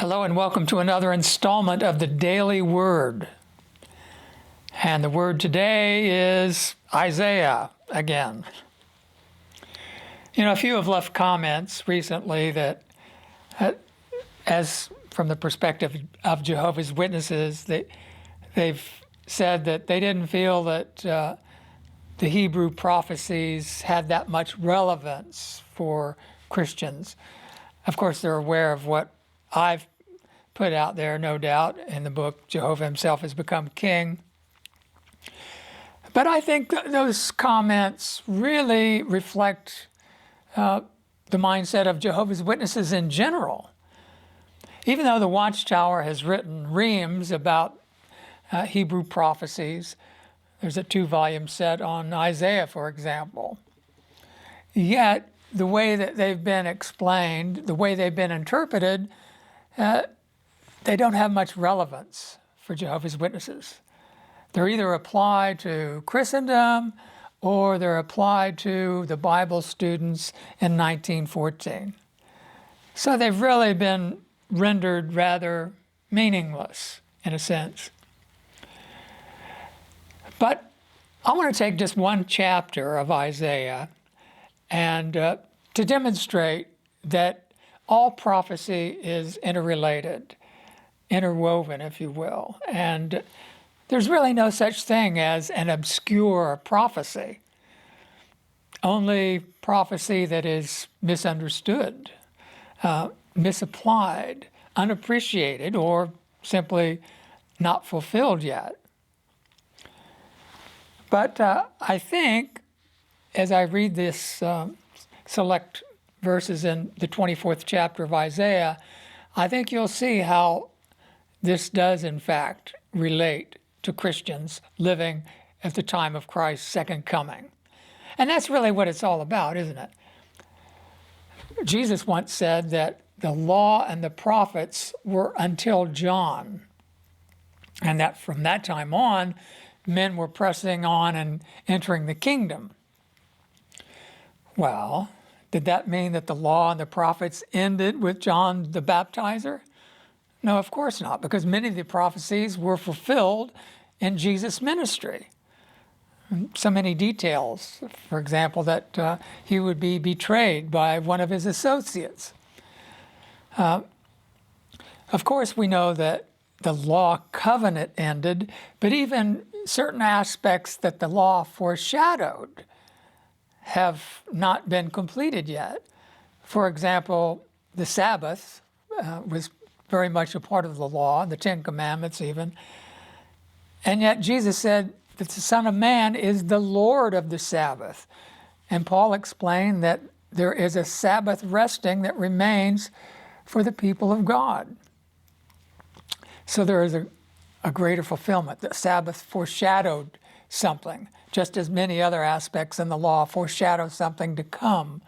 Hello and welcome to another installment of the Daily Word. And the word today is Isaiah again. A few have left comments recently that, as from the perspective of Jehovah's Witnesses, they've said that they didn't feel that the Hebrew prophecies had that much relevance for Christians. Of course, they're aware of what I've put out there, no doubt, in the book, Jehovah Himself Has Become King. But I think those comments really reflect the mindset of Jehovah's Witnesses in general. Even though the Watchtower has written reams about Hebrew prophecies, there's a 2-volume set on Isaiah, for example. Yet, the way that they've been explained, the way they've been interpreted, they don't have much relevance for Jehovah's Witnesses. They're either applied to Christendom or they're applied to the Bible students in 1914. So they've really been rendered rather meaningless in a sense. But I want to take just one chapter of Isaiah and to demonstrate that all prophecy is interrelated, interwoven, if you will. And there's really no such thing as an obscure prophecy, only prophecy that is misunderstood, misapplied, unappreciated, or simply not fulfilled yet. But I think, as I read this select verses in the 24th chapter of Isaiah, I think you'll see how this does, in fact, relate to Christians living at the time of Christ's second coming. And that's really what it's all about, isn't it? Jesus once said that the law and the prophets were until John, and that from that time on, men were pressing on and entering the kingdom. Well, did that mean that the law and the prophets ended with John the Baptizer? No, of course not, because many of the prophecies were fulfilled in Jesus' ministry. So many details, for example, that he would be betrayed by one of his associates. Of course, we know that the law covenant ended, but even certain aspects that the law foreshadowed have not been completed yet. For example, the Sabbath was very much a part of the law, the Ten Commandments even. And yet Jesus said that the Son of Man is the Lord of the Sabbath. And Paul explained that there is a Sabbath resting that remains for the people of God. So there is a greater fulfillment. The Sabbath foreshadowed something, just as many other aspects in the law foreshadow something to come.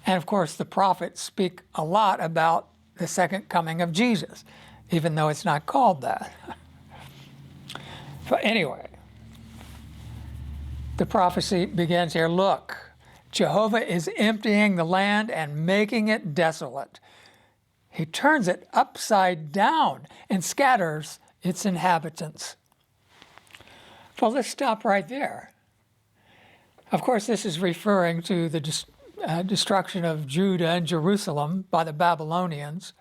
And of course, the prophets speak a lot about the second coming of Jesus, even though it's not called that. But anyway, the prophecy begins here. Look, Jehovah is emptying the land and making it desolate. He turns it upside down and scatters its inhabitants. Well, let's stop right there. Of course, this is referring to the destruction of Judah and Jerusalem by the Babylonians.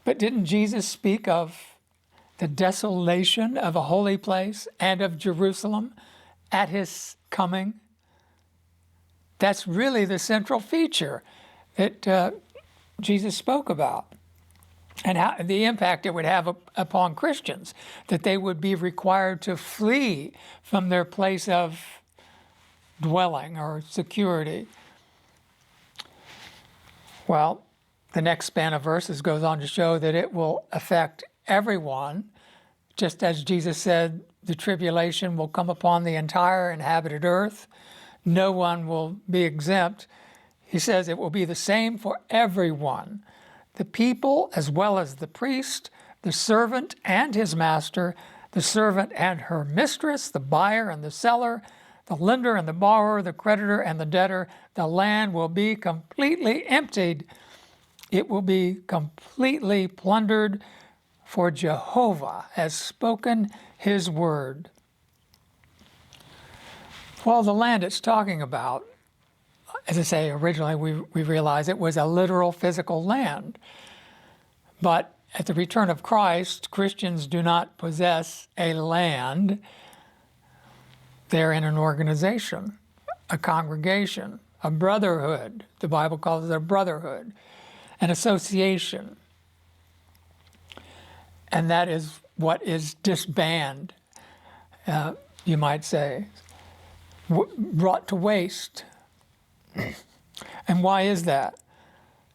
But didn't Jesus speak of the desolation of a holy place and of Jerusalem at his coming? That's really the central feature that Jesus spoke about, and how the impact it would have upon Christians, that they would be required to flee from their place of dwelling or security. Well, the next span of verses goes on to show that it will affect everyone, just as Jesus said, the tribulation will come upon the entire inhabited earth. No one will be exempt. He says it will be the same for everyone, the people as well as the priest, the servant and his master, the servant and her mistress, the buyer and the seller, the lender and the borrower, the creditor and the debtor. The land will be completely emptied It will be completely plundered, for Jehovah has spoken his word. Well, the land it's talking about, as I say, originally we realized it was a literal physical land. But at the return of Christ, Christians do not possess a land. They're in an organization, a congregation, a brotherhood. The Bible calls it a brotherhood, an association. And that is what is disbanded, you might say, brought to waste. And why is that?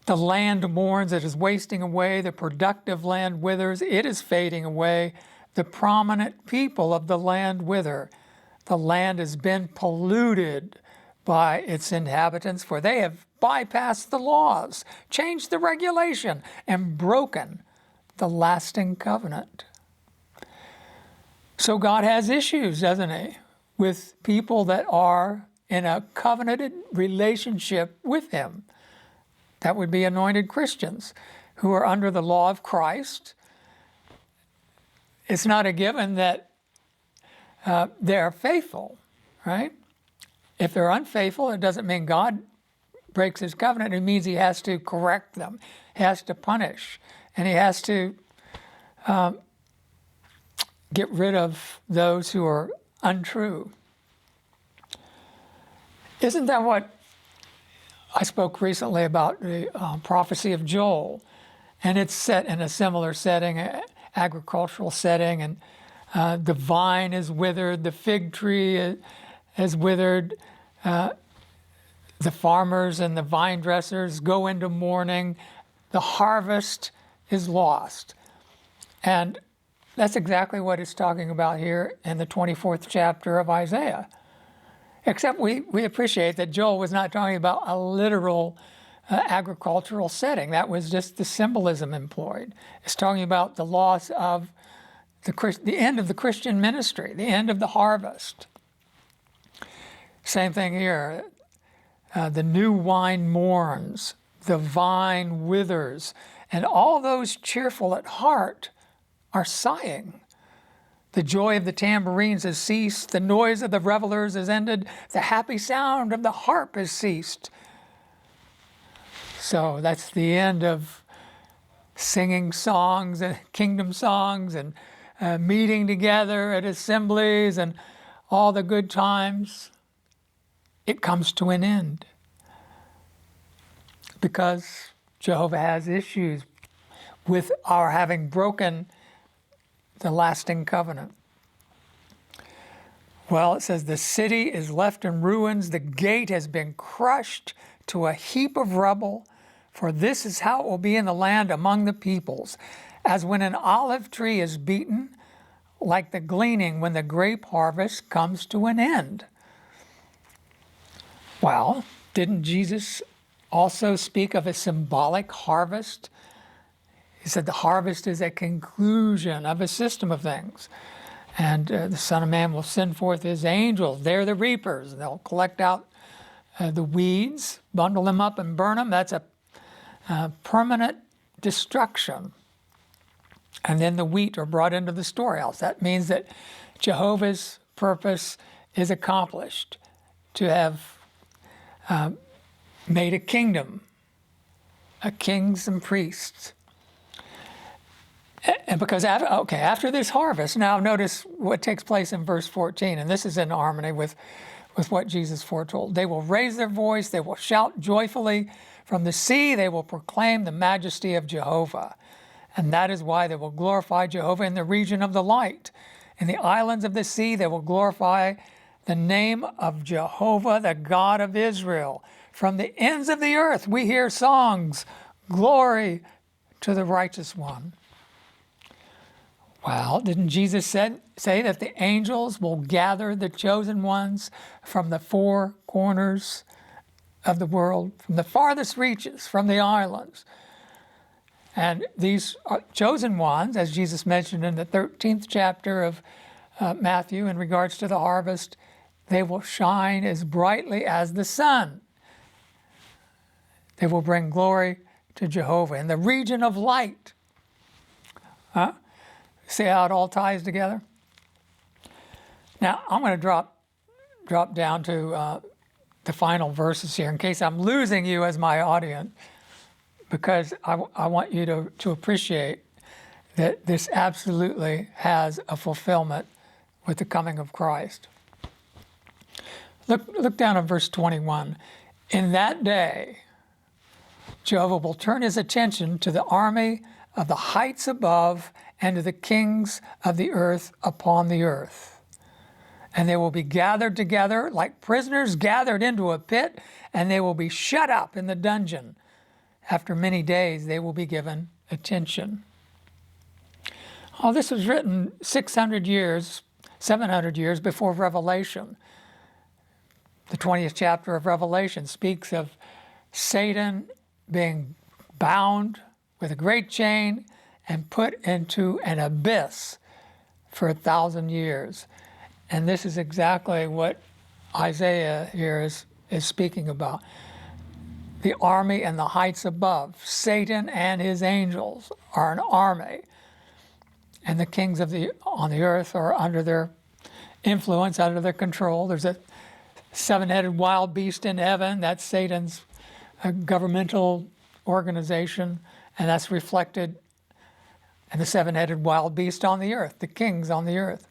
The land mourns, it is wasting away, the productive land withers, it is fading away, the prominent people of the land wither. The land has been polluted by its inhabitants, for they have bypassed the laws, changed the regulation, and broken the lasting covenant. So God has issues, doesn't he, with people that are in a covenanted relationship with him. That would be anointed Christians who are under the law of Christ. It's not a given that they're faithful, right? If they're unfaithful, it doesn't mean God breaks his covenant. It means he has to correct them, he has to punish, and he has to get rid of those who are untrue. Isn't that what I spoke recently about the prophecy of Joel, and it's set in a similar setting, agricultural setting, and the vine is withered, the fig tree is withered, the farmers and the vine dressers go into mourning, the harvest is lost. And that's exactly what it's talking about here in the 24th chapter of Isaiah. Except we appreciate that Joel was not talking about a literal agricultural setting. That was just the symbolism employed. It's talking about the loss of the end of the Christian ministry, the end of the harvest. Same thing here. The new wine mourns, the vine withers, and all those cheerful at heart are sighing. The joy of the tambourines has ceased, the noise of the revelers has ended, the happy sound of the harp has ceased. So that's the end of singing songs and kingdom songs and meeting together at assemblies and all the good times. It comes to an end because Jehovah has issues with our having broken the lasting covenant. Well, it says the city is left in ruins, the gate has been crushed to a heap of rubble, for this is how it will be in the land among the peoples, as when an olive tree is beaten, like the gleaning when the grape harvest comes to an end. Well, didn't Jesus also speak of a symbolic harvest? He said the harvest is a conclusion of a system of things. And the Son of Man will send forth his angels. They're the reapers. They'll collect out the weeds, bundle them up and burn them. That's a permanent destruction. And then the wheat are brought into the storehouse. That means that Jehovah's purpose is accomplished, to have made a kingdom, a kings and priests. And because, after this harvest, now notice what takes place in verse 14, and this is in harmony with what Jesus foretold. They will raise their voice, they will shout joyfully. From the sea they will proclaim the majesty of Jehovah. And that is why they will glorify Jehovah in the region of the light. In the islands of the sea they will glorify the name of Jehovah, the God of Israel. From the ends of the earth we hear songs, glory to the righteous one. Well, didn't Jesus say that the angels will gather the chosen ones from the four corners of the world, from the farthest reaches, from the islands? And these chosen ones, as Jesus mentioned in the 13th chapter of Matthew in regards to the harvest, they will shine as brightly as the sun. They will bring glory to Jehovah. In the region of light. Huh? See how it all ties together? Now, I'm going to drop down to the final verses here in case I'm losing you as my audience, because I want you to appreciate that this absolutely has a fulfillment with the coming of Christ. Look down at verse 21. In that day, Jehovah will turn his attention to the army of the heights above and to the kings of the earth upon the earth. And they will be gathered together like prisoners gathered into a pit, and they will be shut up in the dungeon. After many days, they will be given attention. Oh, this was written 700 years before Revelation. The 20th chapter of Revelation speaks of Satan being bound with a great chain and put into an abyss for 1,000 years. And this is exactly what Isaiah here is speaking about. The army and the heights above. Satan and his angels are an army. And the kings on the earth are under their influence, under their control. There's a seven-headed wild beast in heaven. That's Satan's governmental organization. And that's reflected in the seven-headed wild beast on the earth, the kings on the earth.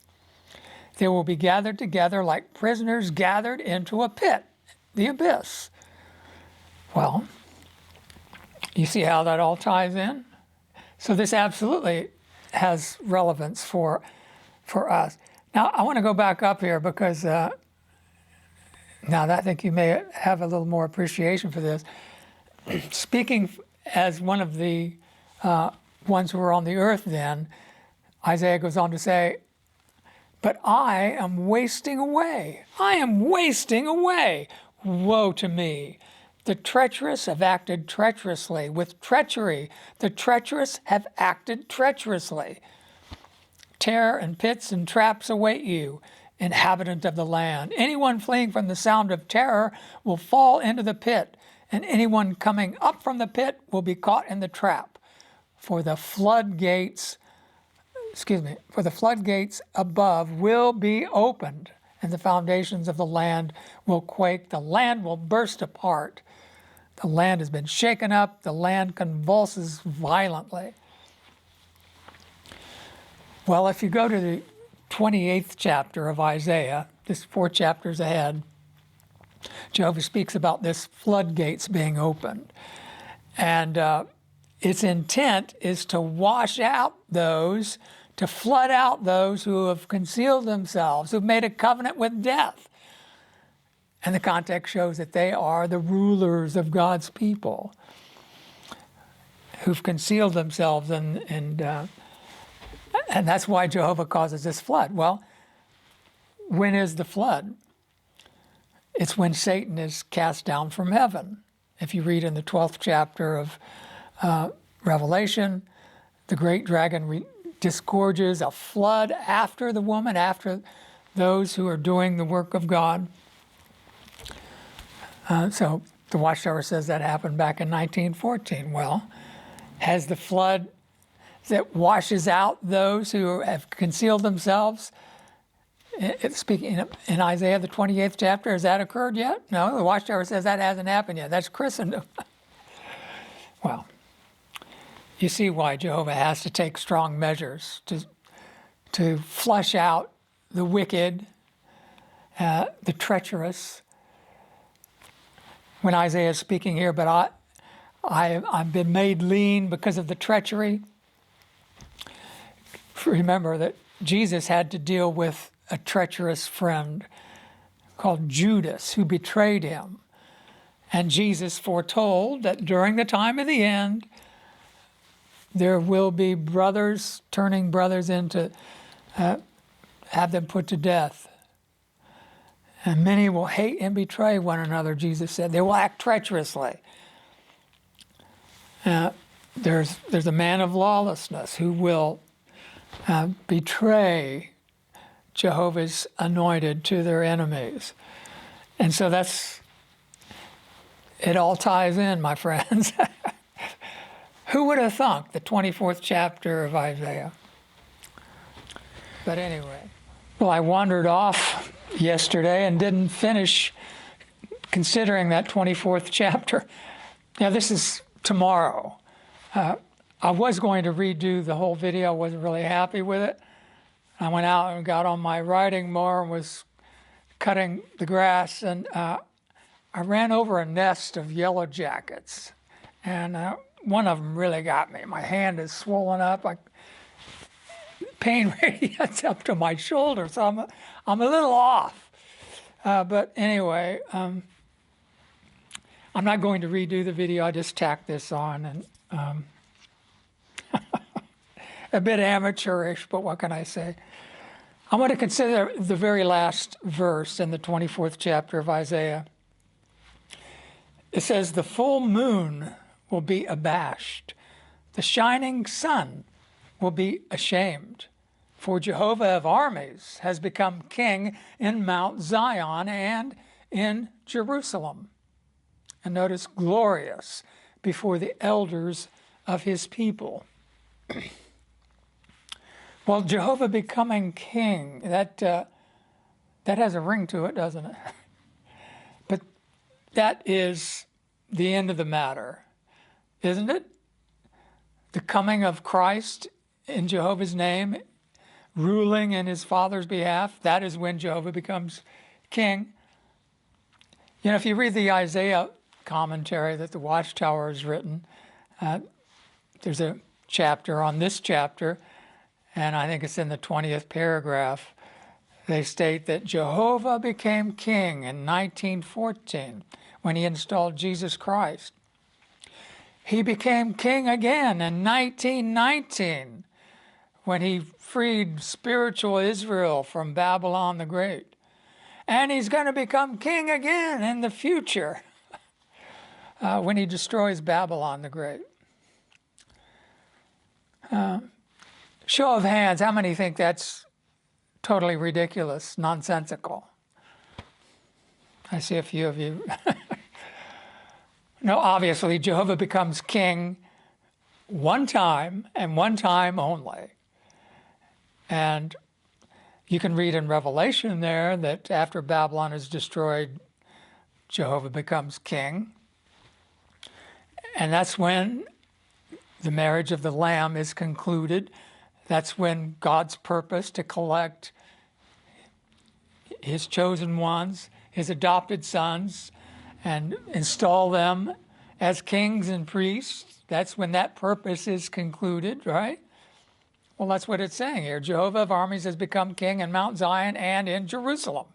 They will be gathered together like prisoners gathered into a pit, the abyss. Well, you see how that all ties in? So this absolutely has relevance for us. Now, I want to go back up here because now I think you may have a little more appreciation for this. Speaking as one of the ones who were on the earth then, Isaiah goes on to say, but I am wasting away. I am wasting away. Woe to me. The treacherous have acted treacherously. With treachery, the treacherous have acted treacherously. Terror and pits and traps await you, inhabitant of the land. Anyone fleeing from the sound of terror will fall into the pit, and anyone coming up from the pit will be caught in the trap. For the floodgates above will be opened, and the foundations of the land will quake. The land will burst apart. The land has been shaken up. The land convulses violently. Well, if you go to the 28th chapter of Isaiah, this 4 chapters ahead, Jehovah speaks about this floodgates being opened. And its intent is to wash out those, to flood out those who have concealed themselves, who've made a covenant with death. And the context shows that they are the rulers of God's people who've concealed themselves, and that's why Jehovah causes this flood. Well, when is the flood? It's when Satan is cast down from heaven. If you read in the 12th chapter of Revelation, the great dragon disgorges a flood after the woman, after those who are doing the work of God. So the Watchtower says that happened back in 1914. Well, has the flood that washes out those who have concealed themselves, speaking in Isaiah the 28th chapter, has that occurred yet? No, the Watchtower says that hasn't happened yet. That's Christendom. Well, you see why Jehovah has to take strong measures to flush out the wicked, the treacherous. When Isaiah is speaking here, but I've been made lean because of the treachery. Remember that Jesus had to deal with a treacherous friend called Judas who betrayed him. And Jesus foretold that during the time of the end, there will be brothers turning brothers into, have them put to death. And many will hate and betray one another, Jesus said. They will act treacherously. There's a man of lawlessness who will betray Jehovah's anointed to their enemies. And so it all ties in, my friends. Who would have thunk the 24th chapter of Isaiah? But anyway, well, I wandered off yesterday and didn't finish considering that 24th chapter. Now, this is tomorrow. I was going to redo the whole video. I wasn't really happy with it. I went out and got on my riding mower and was cutting the grass, and I ran over a nest of yellow jackets, and one of them really got me. My hand is swollen up. Pain radiates up to my shoulder, so I'm a little off. But anyway, I'm not going to redo the video. I just tacked this on, and a bit amateurish, but what can I say? I want to consider the very last verse in the 24th chapter of Isaiah. It says, "The full moon will be abashed. The shining sun will be ashamed. For Jehovah of armies has become king in Mount Zion and in Jerusalem." And notice, glorious before the elders of his people. Well, Jehovah becoming king, that has a ring to it, doesn't it? But that is the end of the matter, isn't it? The coming of Christ in Jehovah's name, ruling in his Father's behalf, that is when Jehovah becomes king. You know, if you read the Isaiah commentary that the Watchtower has written, there's a chapter on this chapter, and I think it's in the 20th paragraph. They state that Jehovah became king in 1914 when he installed Jesus Christ. He became king again in 1919 when he freed spiritual Israel from Babylon the Great. And he's going to become king again in the future when he destroys Babylon the Great. Show of hands, how many think that's totally ridiculous, nonsensical? I see a few of you. No, obviously, Jehovah becomes king one time and one time only. And you can read in Revelation there that after Babylon is destroyed, Jehovah becomes king. And that's when the marriage of the Lamb is concluded. That's when God's purpose to collect his chosen ones, his adopted sons, and install them as kings and priests. That's when that purpose is concluded, right? Well, that's what it's saying here. Jehovah of armies has become king in Mount Zion and in Jerusalem.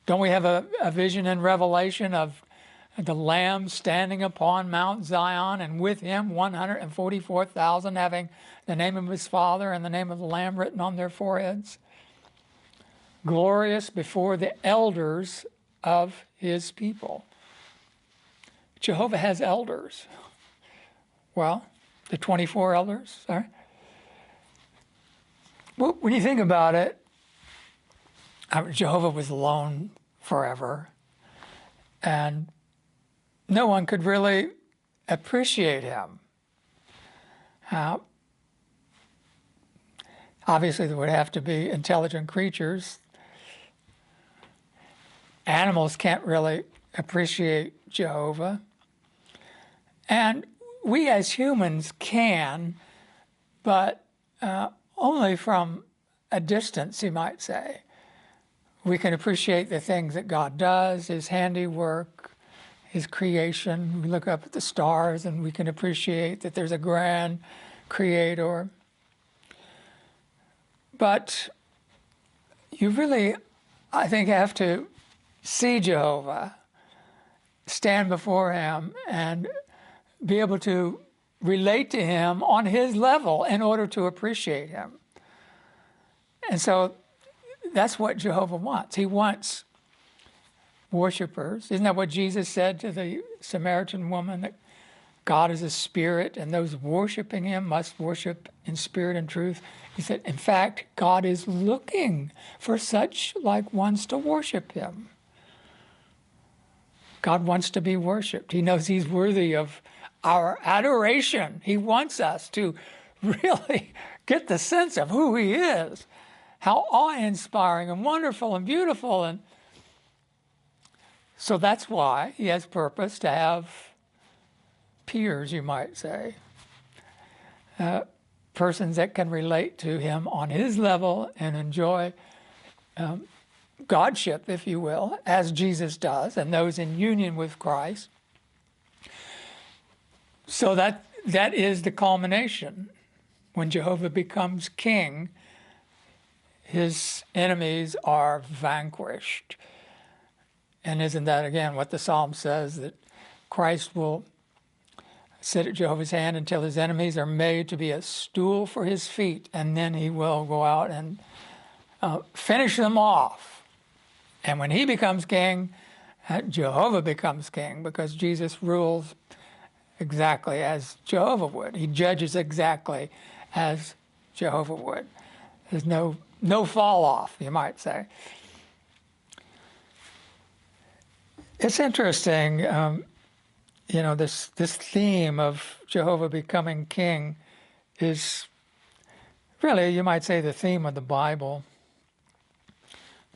Don't we have a vision in Revelation of the Lamb standing upon Mount Zion, and with him 144,000 having the name of his Father and the name of the Lamb written on their foreheads? Glorious before the elders of his people. Jehovah has elders. Well, the 24 elders, sorry. Well, when you think about it, Jehovah was alone forever, and no one could really appreciate him. Obviously, there would have to be intelligent creatures. Animals can't really appreciate Jehovah. And we as humans can, but only from a distance, you might say. We can appreciate the things that God does, his handiwork, his creation. We look up at the stars and we can appreciate that there's a grand creator. But you really, I think, have to see Jehovah, stand before him, and be able to relate to him on his level in order to appreciate him. And so that's what Jehovah wants. He wants worshipers. Isn't that what Jesus said to the Samaritan woman, that God is a spirit and those worshiping him must worship in spirit and truth? He said, in fact, God is looking for such like ones to worship him. God wants to be worshiped. He knows he's worthy of our adoration. He wants us to really get the sense of who he is, how awe-inspiring and wonderful and beautiful. And so that's why he has purpose to have peers, you might say, persons that can relate to him on his level and enjoy godship, if you will, as Jesus does, and those in union with Christ. So that is the culmination. When Jehovah becomes king, his enemies are vanquished. And isn't that, again, what the Psalm says, that Christ will sit at Jehovah's hand until his enemies are made to be a stool for his feet, and then he will go out and finish them off. And when he becomes king, Jehovah becomes king, because Jesus rules exactly as Jehovah would. He judges exactly as Jehovah would. There's no fall off, you might say. It's interesting, this theme of Jehovah becoming king is really, you might say, the theme of the Bible.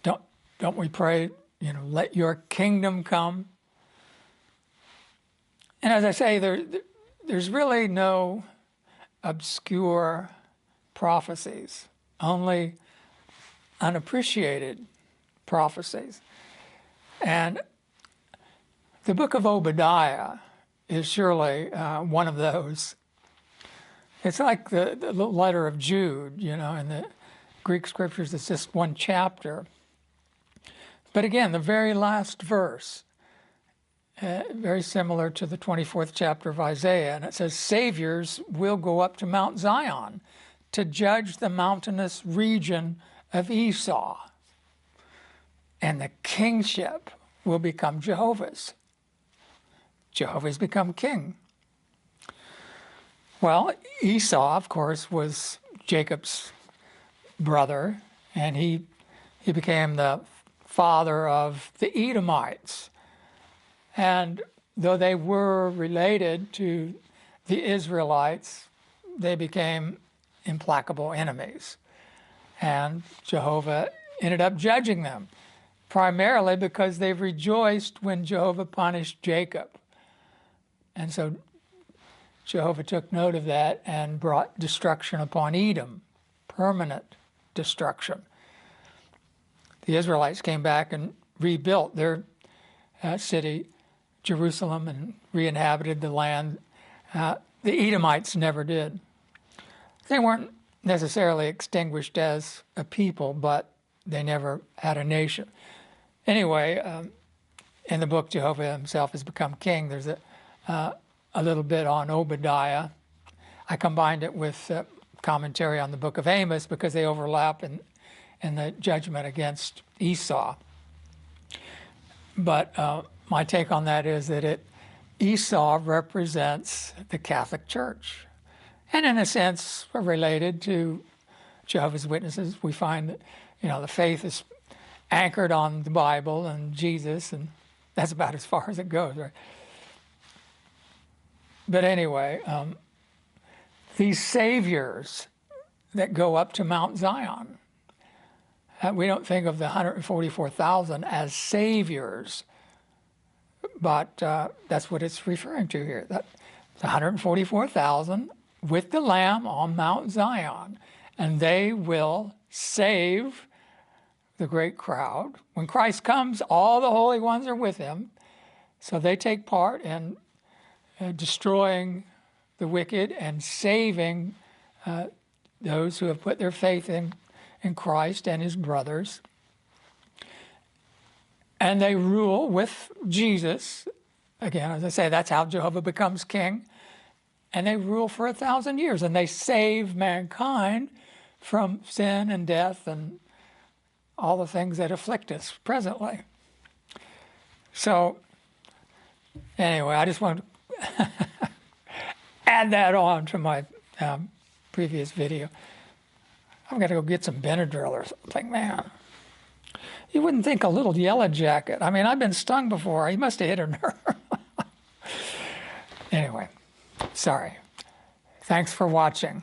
Don't we pray, let your kingdom come? And as I say, there's really no obscure prophecies, only unappreciated prophecies. And the book of Obadiah is surely one of those. It's like the letter of Jude, in the Greek scriptures, it's just one chapter. But again, the very last verse, very similar to the 24th chapter of Isaiah, and it says, Saviors will go up to Mount Zion to judge the mountainous region of Esau, and the kingship will become Jehovah's. Jehovah's become king. Well, Esau, of course, was Jacob's brother, and he became the father of the Edomites. And though they were related to the Israelites, they became implacable enemies. And Jehovah ended up judging them, primarily because they rejoiced when Jehovah punished Jacob. And so Jehovah took note of that and brought destruction upon Edom, permanent destruction. The Israelites came back and rebuilt their city, Jerusalem, and re-inhabited the land. The Edomites never did. They weren't necessarily extinguished as a people, but they never had a nation. Anyway, in the book, Jehovah himself has become king. There's a little bit on Obadiah. I combined it with commentary on the book of Amos because they overlap in the judgment against Esau. But my take on that is that Esau represents the Catholic Church. And in a sense, we're related to Jehovah's Witnesses. We find that, the faith is anchored on the Bible and Jesus, and that's about as far as it goes, right? But anyway, these saviors that go up to Mount Zion, we don't think of the 144,000 as saviors, but that's what it's referring to here. That's 144,000 with the Lamb on Mount Zion, and they will save the great crowd. When Christ comes, all the holy ones are with him, so they take part in destroying the wicked and saving those who have put their faith in Christ and his brothers. And they rule with Jesus. Again, as I say, that's how Jehovah becomes king. And they rule for 1,000 years, and they save mankind from sin and death and all the things that afflict us presently. So, anyway, I just want to add that on to my previous video. I'm going to go get some Benadryl or something, man. You wouldn't think a little yellow jacket. I mean, I've been stung before. He must have hit a nerve. Anyway, Sorry. Thanks for watching.